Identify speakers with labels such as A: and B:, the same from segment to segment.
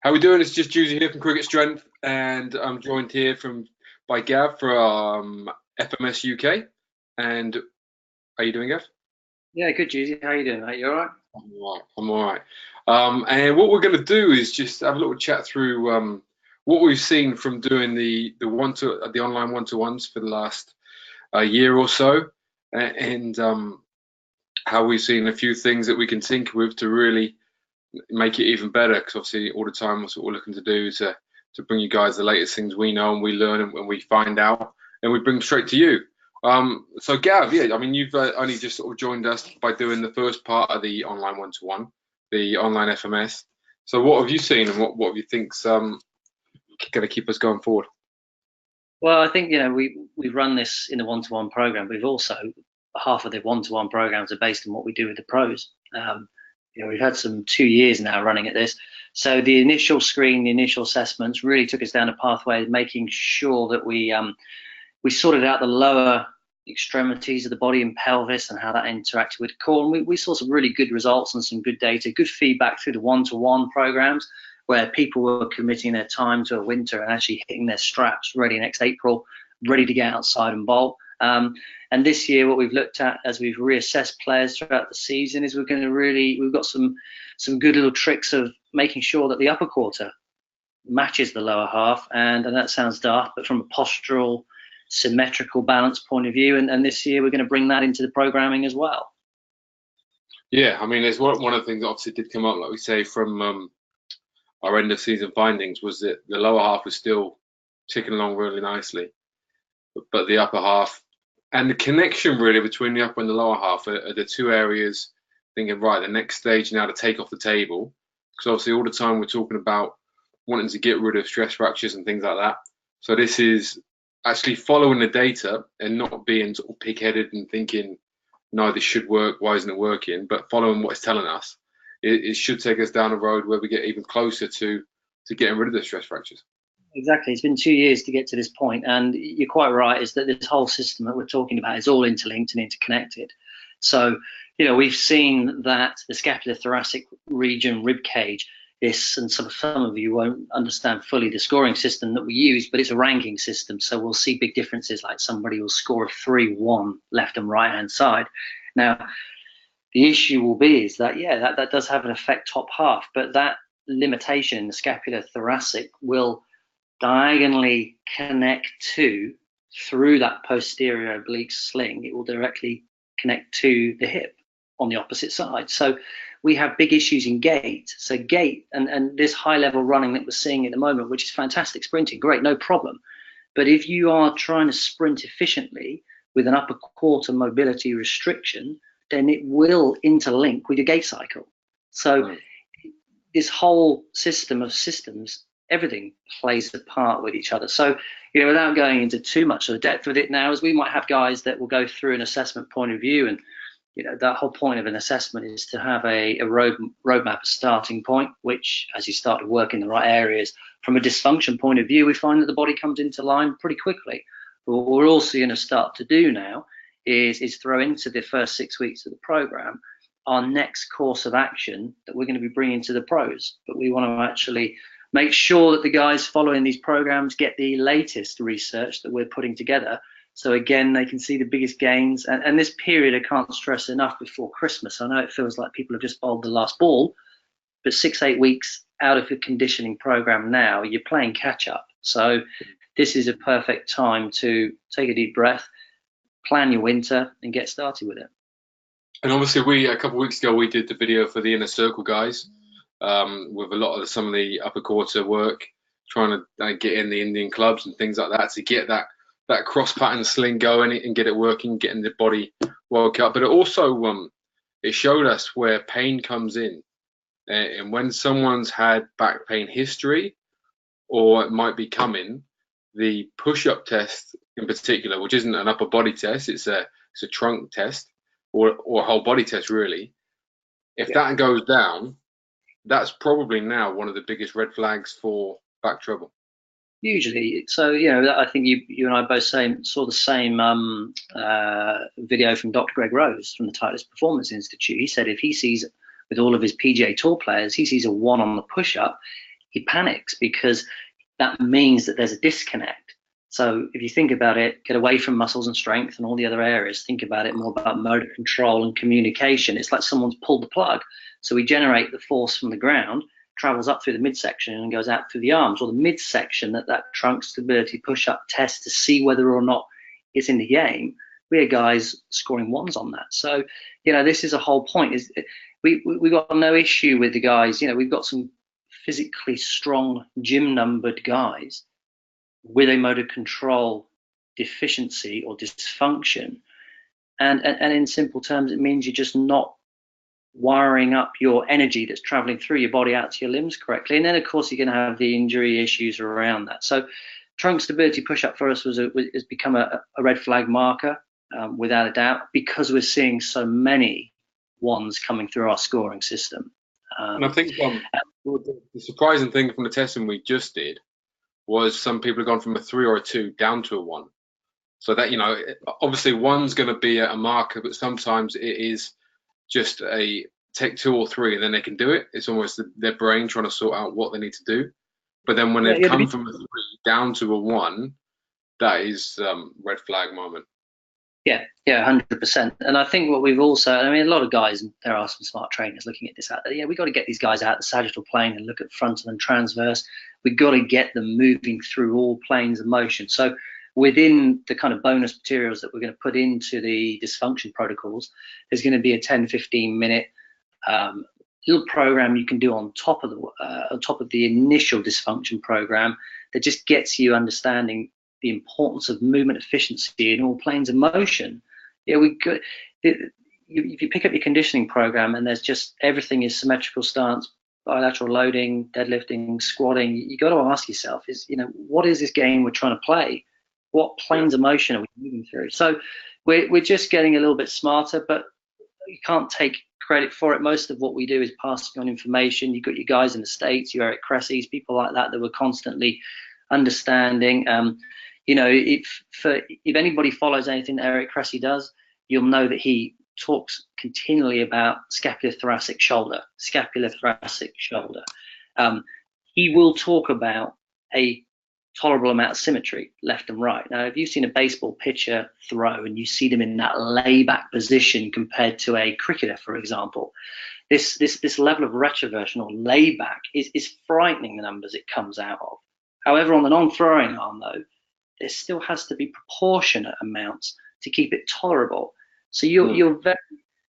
A: How we doing? It's just Juicy here from Cricket Strength, and I'm joined here by Gav from FMS UK. And how you doing, Gav?
B: Yeah, good, Juicy. How you doing, mate? You all right?
A: I'm all right. I'm all right. And what we're going to do is just have a little chat through what we've seen from doing the online one-to-ones for the last year or so, and how we've seen a few things that we can tinker with to really make it even better, because obviously all the time that's what we're looking to do to bring you guys the latest things we know and we learn and we find out and we bring straight to you. So Gav, yeah, I mean you've only just sort of joined us by doing the first part of the online one-to-one, the online FMS. So what have you seen and what have you think's going to keep us going forward?
B: Well, I think we've run this in the one-to-one program. We've also half of the one-to-one programs are based on what we do with the pros. We've had some 2 years now running at this. So the initial screen, the initial assessments really took us down a pathway of making sure that we sorted out the lower extremities of the body and pelvis and how that interacted with core. And we saw some really good results and some good data, good feedback through the one-to-one programs where people were committing their time to a winter and actually hitting their straps ready next April, ready to get outside and bowl. And this year, what we've looked at as we've reassessed players throughout the season is we've got some good little tricks of making sure that the upper quarter matches the lower half. And that sounds daft, but from a postural, symmetrical balance point of view, and this year we're going to bring that into the programming as well.
A: Yeah, I mean, there's one of the things that obviously did come up, like we say, from our end of season findings, was that the lower half was still ticking along really nicely, but the upper half and the connection really between the upper and the lower half are the two areas thinking, right, the next stage now to take off the table. Because obviously all the time we're talking about wanting to get rid of stress fractures and things like that. So this is actually following the data and not being sort of pig-headed and thinking, no, this should work, why isn't it working? But following what it's telling us, it should take us down a road where we get even closer to getting rid of the stress fractures.
B: Exactly. It's been 2 years to get to this point, and you're quite right, is that this whole system that we're talking about is all interlinked and interconnected. So, we've seen that the scapulothoracic region, rib cage, and some of you won't understand fully the scoring system that we use, but it's a ranking system. So we'll see big differences, like somebody will score a 3-1 left and right hand side. Now, the issue will be is that, that does have an effect top half, but that limitation in the scapulothoracic will diagonally connect through that posterior oblique sling. It will directly connect to the hip on the opposite side. So we have big issues in gait. So gait and this high level running that we're seeing at the moment, which is fantastic sprinting, great, no problem. But if you are trying to sprint efficiently with an upper quarter mobility restriction, then it will interlink with your gait cycle. So this whole system of systems, everything plays a part with each other. So, without going into too much of the depth with it now, is we might have guys that will go through an assessment point of view, and that whole point of an assessment is to have a roadmap, a starting point, which, as you start to work in the right areas, from a dysfunction point of view, we find that the body comes into line pretty quickly. But what we're also going to start to do now is throw into the first 6 weeks of the program our next course of action that we're going to be bringing to the pros. But we want to actually make sure that the guys following these programs get the latest research that we're putting together. So again, they can see the biggest gains. And this period, I can't stress enough, before Christmas. I know it feels like people have just bowled the last ball, but 6-8 weeks out of the conditioning program now, you're playing catch up. So this is a perfect time to take a deep breath, plan your winter, and get started with it.
A: And obviously, a couple of weeks ago, we did the video for the Inner Circle guys, with a lot of some of the upper quarter work, trying to get in the Indian clubs and things like that to get that cross pattern sling going and get it working, getting the body woke up. But it also it showed us where pain comes in, and when someone's had back pain history, or it might be coming, the push-up test in particular, which isn't an upper body test, it's a trunk test or a whole body test really. If that goes down, that's probably now one of the biggest red flags for back trouble.
B: Usually. So, I think you and I both saw the same video from Dr. Greg Rose from the Titleist Performance Institute. He said if he sees, with all of his PGA Tour players, he sees a 1 on the push-up, he panics, because that means that there's a disconnect. So if you think about it, get away from muscles and strength and all the other areas, think about it more about motor control and communication. It's like someone's pulled the plug. So we generate the force from the ground, travels up through the midsection and goes out through the arms, or the midsection, that trunk stability push-up test to see whether or not it's in the game. We had guys scoring ones on that. So, this is a whole point. Is we got no issue with the guys. We've got some physically strong, gym-numbered guys with a motor control deficiency or dysfunction, and in simple terms, it means you're just not wiring up your energy that's traveling through your body out to your limbs correctly. And then, of course, you're going to have the injury issues around that. So trunk stability push-up for us has become a red flag marker, without a doubt, because we're seeing so many ones coming through our scoring system.
A: And I think the surprising thing from the testing we just did was some people have gone from a 3 or a 2 down to a 1. So that, obviously one's going to be a marker, but sometimes it is just a take 2 or 3 and then they can do it. It's almost their brain trying to sort out what they need to do. But then when they've come from a 3 down to a 1, that is red flag moment.
B: Yeah, 100%. And I think what we've also, a lot of guys, there are some smart trainers looking at this out there. Yeah, we've got to get these guys out the sagittal plane and look at frontal and transverse. We've got to get them moving through all planes of motion. So within the kind of bonus materials that we're going to put into the dysfunction protocols, there's going to be a 10-15 minute little program you can do on top of the initial dysfunction program that just gets you understanding the importance of movement efficiency in all planes of motion. If you pick up your conditioning program and there's just everything is symmetrical stance, bilateral loading, deadlifting, squatting, you got to ask yourself, what is this game we're trying to play? What planes of motion are we moving through? So we're just getting a little bit smarter, but you can't take credit for it. Most of what we do is passing on information. You've got your guys in the States, your Eric Cressey's, people like that we're constantly understanding. If anybody follows anything that Eric Cressey does, you'll know that he talks continually about scapulothoracic shoulder. He will talk about a tolerable amount of symmetry left and right. Now, if you've seen a baseball pitcher throw and you see them in that layback position compared to a cricketer, for example, this level of retroversion or layback is frightening, the numbers it comes out of. However, on the non-throwing arm, though, there still has to be proportionate amounts to keep it tolerable. So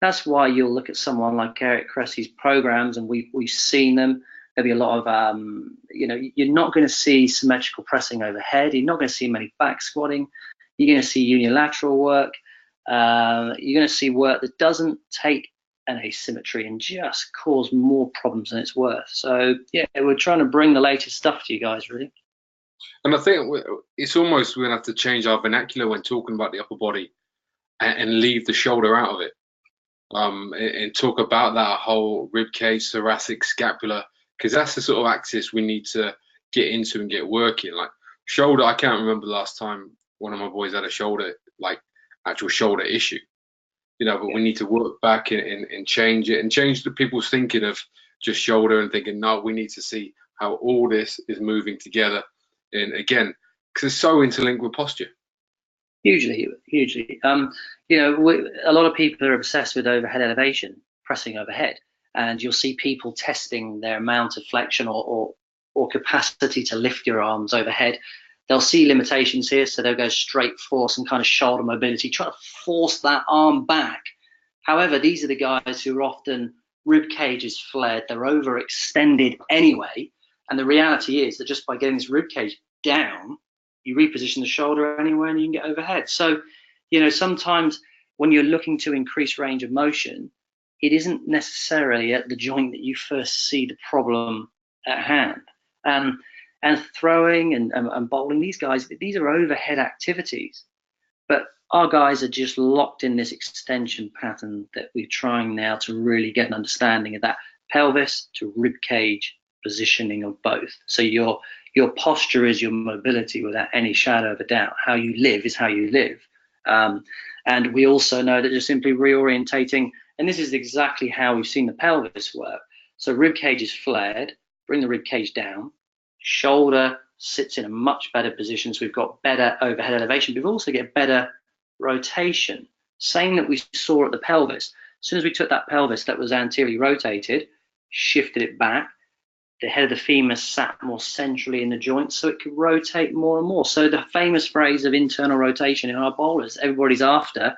B: that's why you'll look at someone like Eric Cressey's programs, and we've seen them. There'll be a lot of, you're not going to see symmetrical pressing overhead. You're not going to see many back squatting. You're going to see unilateral work. You're going to see work that doesn't take an asymmetry and just cause more problems than it's worth. So, we're trying to bring the latest stuff to you guys, really.
A: And I think it's almost we're going to have to change our vernacular when talking about the upper body and leave the shoulder out of it, and talk about that whole rib cage, thoracic, scapular, because that's the sort of axis we need to get into and get working. Like shoulder, I can't remember the last time one of my boys had a shoulder, like actual shoulder issue, but we need to work back and change it and change the people's thinking of just shoulder and thinking, no, we need to see how all this is moving together. And again, because it's so interlinked with posture.
B: Hugely. A lot of people are obsessed with overhead elevation, pressing overhead, and you'll see people testing their amount of flexion or capacity to lift your arms overhead. They'll see limitations here, so they'll go straight for some kind of shoulder mobility, try to force that arm back. However, these are the guys who are often rib cage is flared, they're overextended anyway, and the reality is that just by getting this rib cage down, you reposition the shoulder anywhere and you can get overhead. So, sometimes when you're looking to increase range of motion, it isn't necessarily at the joint that you first see the problem at hand. And throwing and bowling, these are overhead activities. But our guys are just locked in this extension pattern that we're trying now to really get an understanding of that pelvis to rib cage positioning of both. So your posture is your mobility without any shadow of a doubt. How you live is how you live. And we also know that just simply reorientating, and this is exactly how we've seen the pelvis work. So rib cage is flared, bring the rib cage down, shoulder sits in a much better position, so we've got better overhead elevation, but we've also get better rotation. Same that we saw at the pelvis. As soon as we took that pelvis that was anteriorly rotated, shifted it back, the head of the femur sat more centrally in the joint, so it could rotate more and more. So the famous phrase of internal rotation in our bowlers, everybody's after,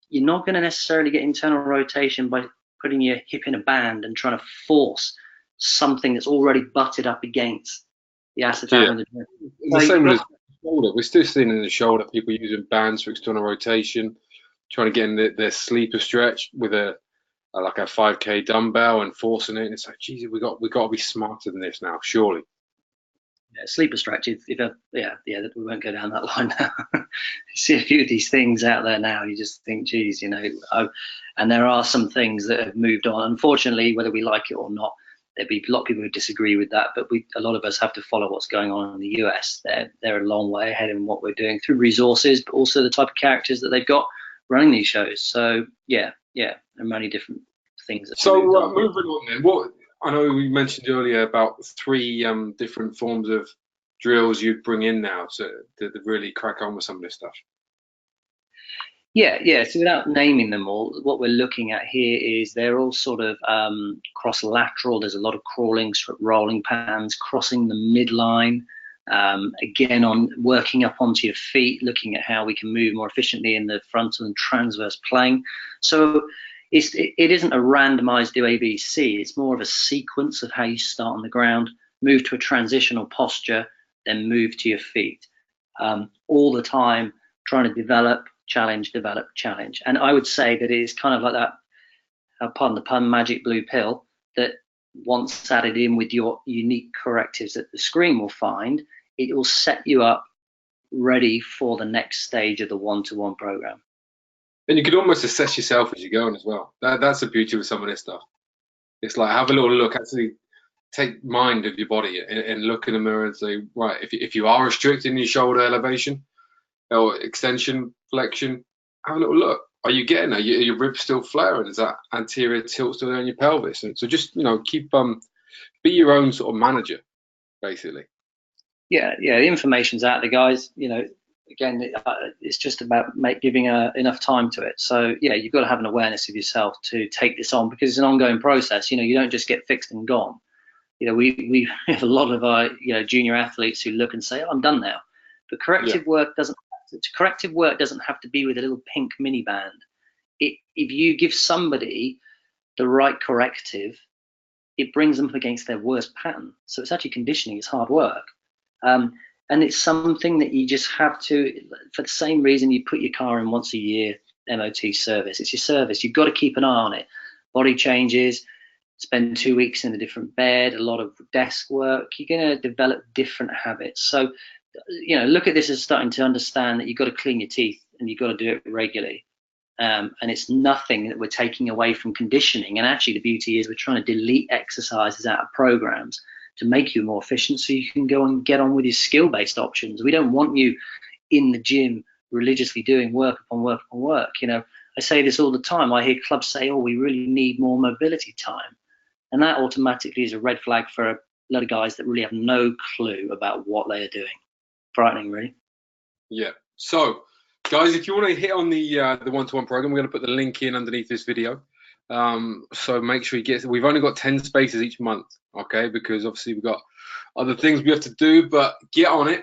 B: you're not going to necessarily get internal rotation by putting your hip in a band and trying to force something that's already butted up against the acetabulum of the joint.
A: The same with the shoulder. We're still seeing in the shoulder people using bands for external rotation, trying to get in their sleeper stretch with like a 5K dumbbell and forcing it. And it's like, geez, we got to be smarter than this now, surely.
B: Yeah, sleeper stretch. We won't go down that line now. You see a few of these things out there now. You just think, geez, and there are some things that have moved on. Unfortunately, whether we like it or not, there'd be a lot of people who disagree with that. But a lot of us have to follow what's going on in the US. They're a long way ahead in what we're doing through resources, but also the type of characters that they've got running these shows. So yeah, there are many different things.
A: So moving on then, what I know we mentioned earlier about 3 different forms of drills you'd bring in now to really crack on with some of this stuff.
B: Yeah. So without naming them all, what we're looking at here is they're all sort of cross-lateral. There's a lot of crawling, rolling pans, crossing the midline. Again, on working up onto your feet, looking at how we can move more efficiently in the frontal and transverse plane. So it isn't a randomized do ABC. It's more of a sequence of how you start on the ground, move to a transitional posture, then move to your feet. All the time trying to develop, challenge. And I would say that it is kind of like that, pardon the pun, magic blue pill that once added in with your unique correctives that the screen will find, it will set you up ready for the next stage of the one-to-one program.
A: And you could almost assess yourself as you're going as well. That's the beauty with some of this stuff. It's like, have a little look, actually take mind of your body and look in the mirror and say, right, if you are restricting your shoulder elevation or extension, flexion, have a little look. Are you getting there? Are your ribs still flaring? Is that anterior tilt still there in your pelvis? And so just, keep, be your own sort of manager, basically.
B: Yeah, the information's out there, guys. Again, it's just about giving enough time to it. So yeah, you've got to have an awareness of yourself to take this on, because it's an ongoing process. You don't just get fixed and gone. We have a lot of our junior athletes who look and say, oh, I'm done now. But corrective work doesn't have to be with a little pink mini band. If you give somebody the right corrective, it brings them up against their worst pattern. So it's actually conditioning. It's hard work. And it's something that you just have to, for the same reason you put your car in once a year, MOT service. It's your service. You've got to keep an eye on it. Body changes, spend 2 weeks in a different bed, a lot of desk work. You're going to develop different habits. So, look at this as starting to understand that you've got to clean your teeth and you've got to do it regularly. And it's nothing that we're taking away from conditioning. And actually, the beauty is we're trying to delete exercises out of programs to make you more efficient so you can go and get on with your skill-based options. We don't want you in the gym religiously doing work upon work upon work. I say this all the time. I hear clubs say, oh, we really need more mobility time. And that automatically is a red flag for a lot of guys that really have no clue about what they are doing. Frightening, really.
A: Yeah. So, guys, if you want to hit on the one-to-one program, we're going to put the link in underneath this video. So make sure you get. We've only got 10 spaces each month, okay? Because obviously we've got other things we have to do. But get on it.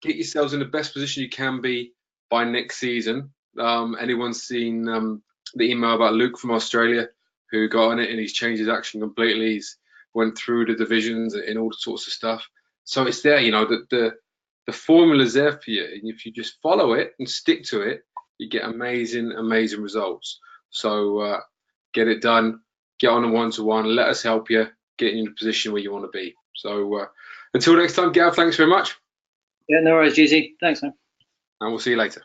A: Get yourselves in the best position you can be by next season. Anyone's seen the email about Luke from Australia who got on it and he's changed his action completely. He's went through the divisions and all sorts of stuff. So it's there, the formula's there for you, and if you just follow it and stick to it, you get amazing results. So get it done, get on a one-to-one, let us help you get in the position where you want to be. So until next time, Gav, thanks very much.
B: Yeah, no worries, GZ. Thanks, man.
A: And we'll see you later.